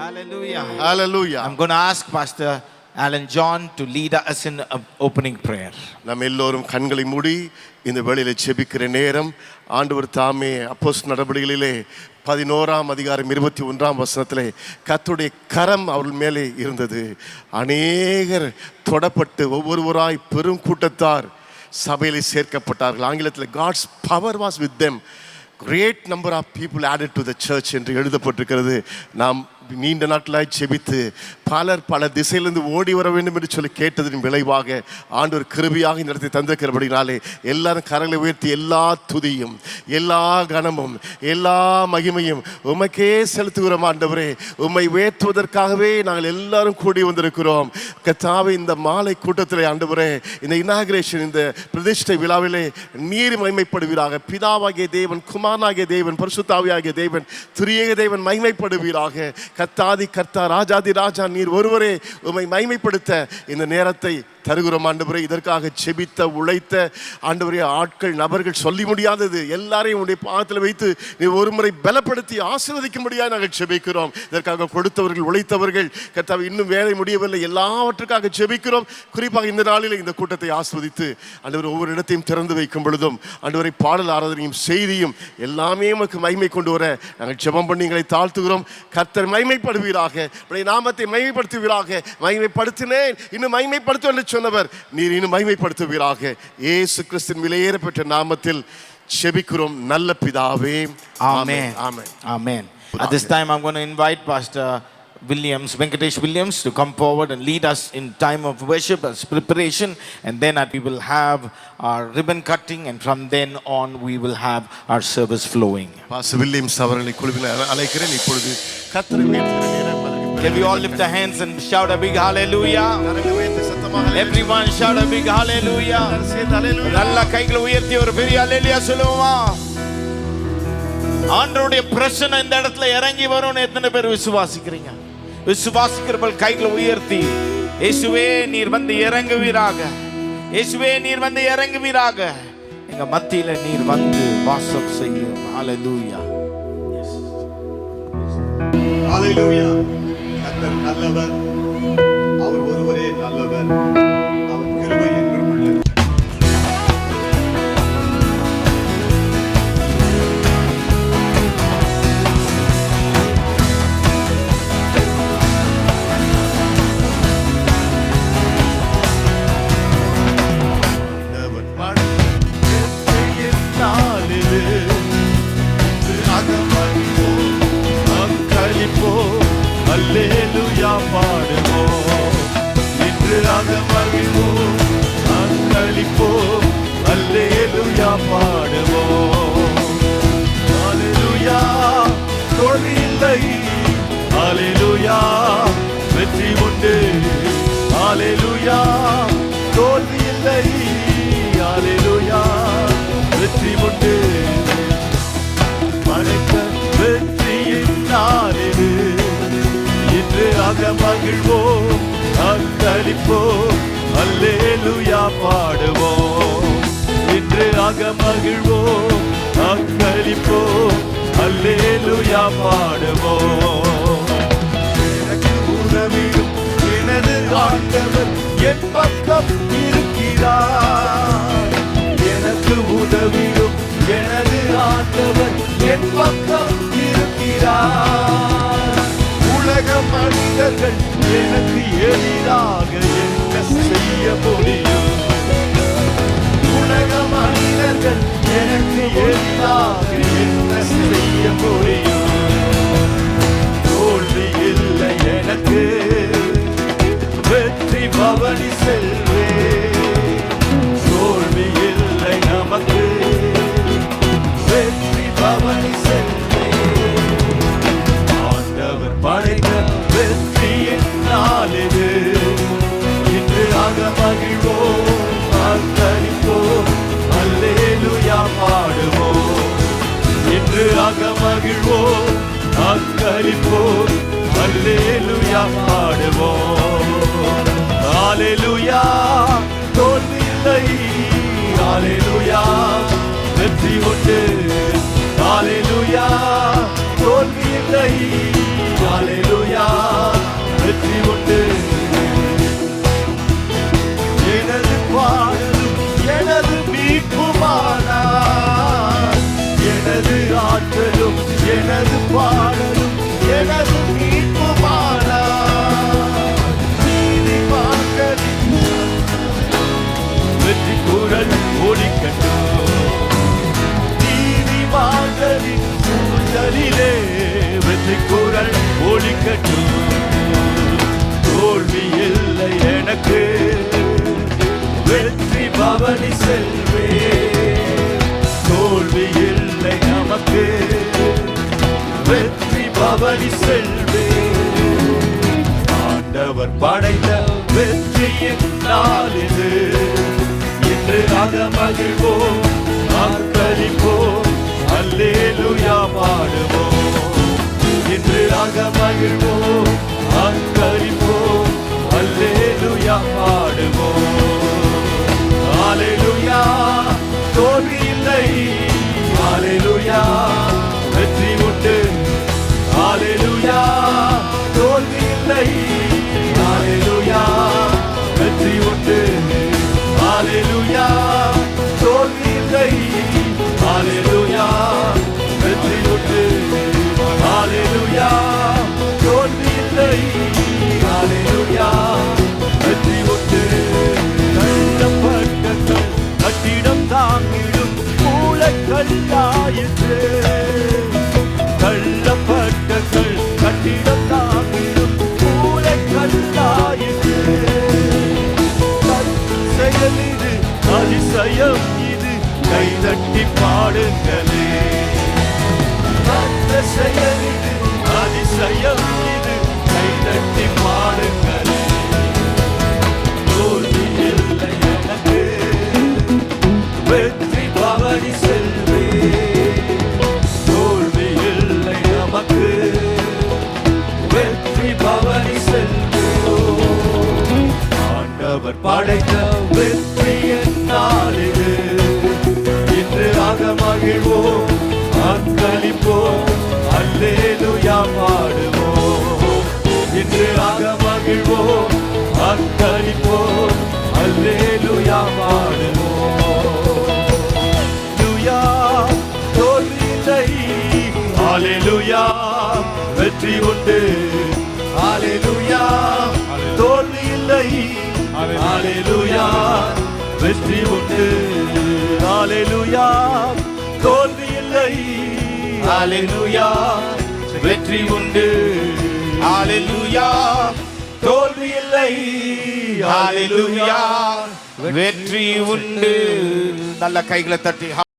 Hallelujah. Hallelujah. I'm going to ask Pastor Alan John to lead us in an opening prayer. நாம் எல்லோரும் கண்களை மூடி இந்த வேளையிலே ஜெபிக்கிற நேரம் ஆண்டவர் தாமே அப்போஸ்தலர் நடபடிகளிலே 11ஆம் அதிகாரம் 21ஆம் வசனத்திலே கர்த்தருடைய கரம் அவர்கள் மேலே இருந்தது. அநேகர் தொடப்பட்டு ஒவ்வொருவராய் பெரும் கூட்டத்தார் சபையிலே சேர்க்கப்பட்டார்கள். ஆங்கிலத்தில் God's power was with them. Great number of people added to the church என்று எழுதப்பட்டிருக்கிறது. நாம் நீண்ட நாட்களாய் செபித்து பலர் பல திசையிலிருந்து ஓடி வர வேண்டும் என்று சொல்லி கேட்டதின் விளைவாக ஆண்டவர் கிருபையாக இந்த இடத்தை தந்திருக்கிறபடினாலே எல்லாரும் கரங்களை உயர்த்தி எல்லா துதியும் எல்லா கனமும் எல்லா மகிமையும் உமக்கே செலுத்துகிறோம். ஆண்டவரே, உம்மை உயர்த்துவதற்காகவே நாங்கள் எல்லாரும் கூடி வந்திருக்கிறோம். கர்த்தாவே, இந்த மாலை கூட்டத்திலே ஆண்டவரே, இந்த இனாகிரேஷன், இந்த பிரதிஷ்டை விழாவிலே நீர் மகிமைப்படுவீராக. பிதாவாகிய தேவன், குமாரனாகிய தேவன், பரிசுத்தாவியாகிய தேவன், திரியேக தேவன் மகிமைப்படுவீராக. கர்த்தாதி கர்த்தா, ராஜாதி ராஜா, நீர் ஒருவரே உம்மை மகிமைப்படுத்த இந்த நேரத்தை தருகிறோம். ஆண்டவரே, இதற்காக செபித்த உழைத்த ஆண்டவரே ஆட்கள் நபர்கள் சொல்லி முடியாதது எல்லாரையும் உடைய பாதத்தில் வைத்து நீ ஒரு முறை பலப்படுத்தி ஆசீர்வதிக்க முடியாது நாங்கள் செபிக்கிறோம். இதற்காக கொடுத்தவர்கள் உழைத்தவர்கள் கர்த்தாவே இன்னும் வேலை முடியவில்லை, எல்லாவற்றுக்காக செபிக்கிறோம். குறிப்பாக இந்த நாளில் இந்த கூட்டத்தை ஆஸ்வதித்து ஆண்டவர் ஒவ்வொரு இடத்தையும் திறந்து வைக்கும் பொழுதும் ஆண்டவரை பாடல் ஆராதனையும் செய்தியும் எல்லாமே உமக்கு மகிமை கொண்டு வர நாங்கள் ஜெபம் பண்ணி எங்களை தாழ்த்துகிறோம். கர்த்தர் மகிமைப்படுவீராக, நாமத்தை மகிமைப்படுத்துவீராக. மகிமைப்படுத்தினேன், இன்னும் மகிமைப்படுத்த என்று சொன்னவர் நீர் இன்னும் மகிமைப்படுத்துவீராக. இயேசு கிறிஸ்துவின் விலையேற பெற்ற நாமத்தில் செபிக்கிறோம் நல்ல பிதாவே. Amen. Amen. Amen. At this time I'm going to invite Pastor Venkatesh Williams to come forward and lead us in time of worship as preparation, and then we will have our ribbon cutting, and from then on we will have our service flowing. Pastor Williams அவர்களை குழுவில் அழைக்கிறேன். இப்பொழுது கர்த்தரை உயர்த்துகிற நேரம். Can we all lift our hands and shout a big hallelujah? Everyone shout a big hallelujah. நல்ல கைகளை உயர்த்தி ஒரு பெரிய ஹalleluya சொல்லுவோமா? ஆண்டவருடைய பிரசன்னம் இந்த இடத்துல இறங்கி வரும்னு எத்தனை பேர் விசுவாசிக்கிறீங்க? விசுவாசிக்கிறவர்கள் கைகளை உயர்த்தி இயேசுவே நீர் வந்து இறங்குவீராக, இயேசுவே நீர் வந்து இறங்குவீராக, எங்க மத்தியில நீர் வந்து வாசம் செய்யும். ஹalleluya. ஹalleluya. கர்த்தர் நல்லவர், அவர் ஒருவரே நல்லவர், அவர் கிருபை என்றும் உள்ளது. அல்லேலூயா பாடுவோம், இன்று அகமகிழ்வோம், அங்களிப்போம், அல்லேலூயா பாடுவோம். அல்லேலூயா, தோல்வி இல்லை, அல்லேலூயா, வெற்றி உண்டு, அல்லேலூயா, தோல்வி இல்லை, அல்லேலூயா, வெற்றி உண்டு. படைத்த வெற்றியின் நாளிது, இன்று அகமகிழ்வோம், அங்களிப்போம், அல்லேலூயா பாடுவோம். இன்று அகமகிழ்வோம், அங்களிப்போம், அல்லேலூயா பாடுவோம். எனக்கு உதவியும் எனது ஆண்டவர் என் பக்கம் இருக்கிறார். எனக்கு உதவியும் எனது ஆண்டவர் என் பக்கம் இருக்கிறார். உலக மனிதர்கள் எனக்கு எதிராக என்ன செய்ய முடியும்? உலக மனிதர்கள் எனக்கு எதிராக என்ன செய்ய முடியும்? தோல்வி இல்லை எனக்கு, வெற்றி பவனி செல்வே. தோல்வி இல்லை நமக்கு, வெற்றி பவனி செல்வே. ஆண்டவர் படைத்த வெற்றியின் நாளிது, இன்று அகமகிழ்வோம், அங்களிப்போம், அல்லேலூயா பாடுவோம். இன்று அகமகிழ்வோம், அங்களிப்போம், அல்லேலூயா பாடுவோம். அல்லேலூயா, தோல்வி இல்லை, அல்லேலூயா, வெற்றி உண்டு, அல்லேலூயா, தோல்வி இல்லை, அல்லேலூயா, எனது பாடலும் எனது மீட்புமானார். நீதிமான்களின் வெற்றி குரல் ஒலிக்கட்டும். நீதிமான்களின் கூந்தலிலே வெற்றி குரல் ஒலிக்கட்டும். தோல்வி இல்லை எனக்கு, வெற்றி பவனி செல்வே. தோல்வி இல்லை நமக்கு, வெற்றி பவனி செல்வே. ஆண்டவர் படைத்த வெற்றியின் நாள் இது. இன்று அகமகிழ்வோம், ஆர்ப்பரிப்போம், அல்லேலூயா பாடுவோம். இன்று அகமகிழ்வோம், ஆர்ப்பரிப்போம், அல்லேலூயா பாடுவோம். ஹalleluya, தோல்வி இல்லை. ஹalleluya, வெற்றி உண்டு. ஹalleluya, தோல்வி இல்லை. ஹalleluya, வெற்றி உண்டு. ஹalleluya, தோல்வி இல்லை. ஹalleluya, வெற்றி உண்டு. ஹalleluya, தோல்வி இல்லை. ஹalleluya, வெற்றி உண்டு. கட்டப்பட்ட கட்டிடம் தாங்கிடும் மூளைக்கல்லாயிற்று. தள்ளப்பட்ட கட்டிடம் தாங்கிடும் மூளைக்கல்லாயிற்று. செயல் இது, அதிசயம் இது, கைதட்டி பாடுங்களே. அந்த செயல் இது, அதிசயம் இது, கைதட்டி பாடுங்களே. தோல்வி இல்லை எனக்கு, வெற்றி பவனி செல்வே. தோல்வி இல்லை நமக்கு, வெற்றி பவனி செல்வே. ஆண்டவர் படைத்த வெற்றியின் நாள் இது. இன்று அகமகிழ்வோம், அக்களிப்போம், அல்லேலூயா பாடுவோம். இன்று அகமகிழ்வோம், அக்களிப்போம், அல்லேலூயா பாடுவோம். ஹalleluya, தோல்வி இல்லை. ஹalleluya, வெற்றி உண்டு. ஹalleluya, தோல்வி இல்லை. ஹalleluya, வெற்றி உண்டு. ஹalleluya, தோல்வி இல்லை. ஹalleluya, வெற்றி உண்டு. ஹalleluya, தோல்வி இல்லை. ஹalleluya, வெற்றி உண்டு. நல்ல கைகளை தட்டி